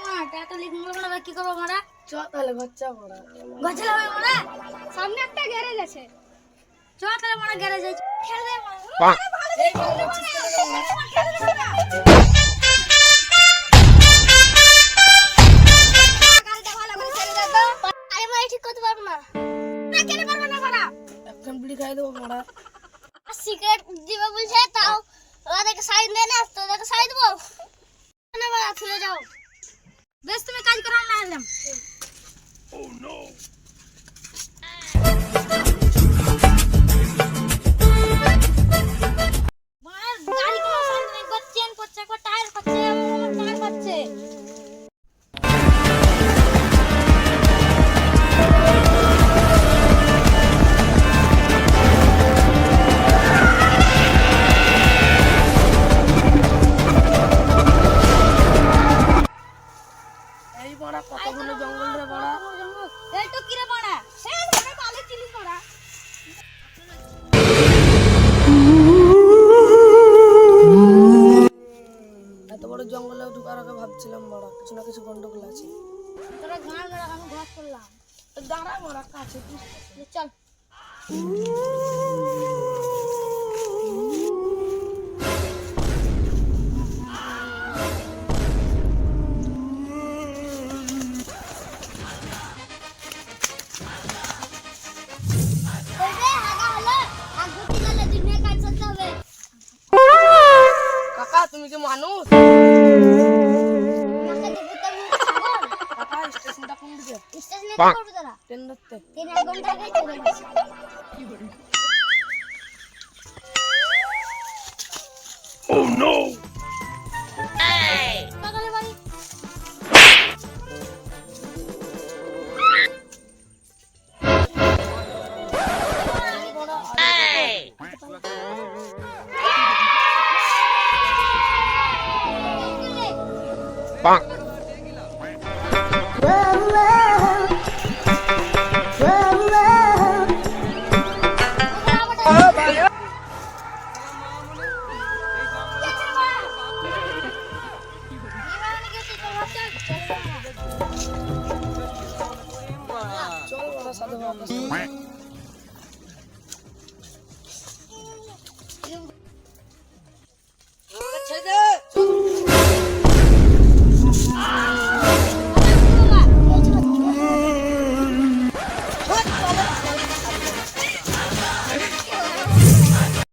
মা টাকা লিখে বলবো না কি করব মারা চ তাহলে গচ্চা পড়া গজলা হবে মারা সামনে একটা গ্যারেজ আছে চ তাহলে মারা গ্যারেজ আছে খেলে দে মারা এই বল করছিস কেন না গাড়িটা ভালো করে ছেড়ে দে তো আরে ভাই ঠিক করতে পারবো না না কেন পারবো না মারা একদম বিড়ি খাই দেবো মারা সিগারেট দিবে বলছে তাও ওদেরকে সাইড দে না তো ওদেরকে সাইড দেবো না মারা চলে যাও বেশ তুমি কাজ করো না এলাম গাড়ি কোনো সাইড নেই চেন করছে একবার টায়ার করছে টায়ার করছে এই বড়া কত ঘন জঙ্গল রে বড়া এই তো কিরে বড়া এই ধরে পালে চিলি বড়া এত বড় জঙ্গলেও ঢুকার আগে ভাবছিলাম বড়া কিছু না কিছু গন্ডগোল আছে তোরা গান মেরা আমি ঘর করলাম দাঁড়া বড়া কাছে চল কাকা তুমি কি মানুষ কাকা স্টেশনটা কোন দিকে ট্রেন ধরতে চল বড়া সাধু বাবা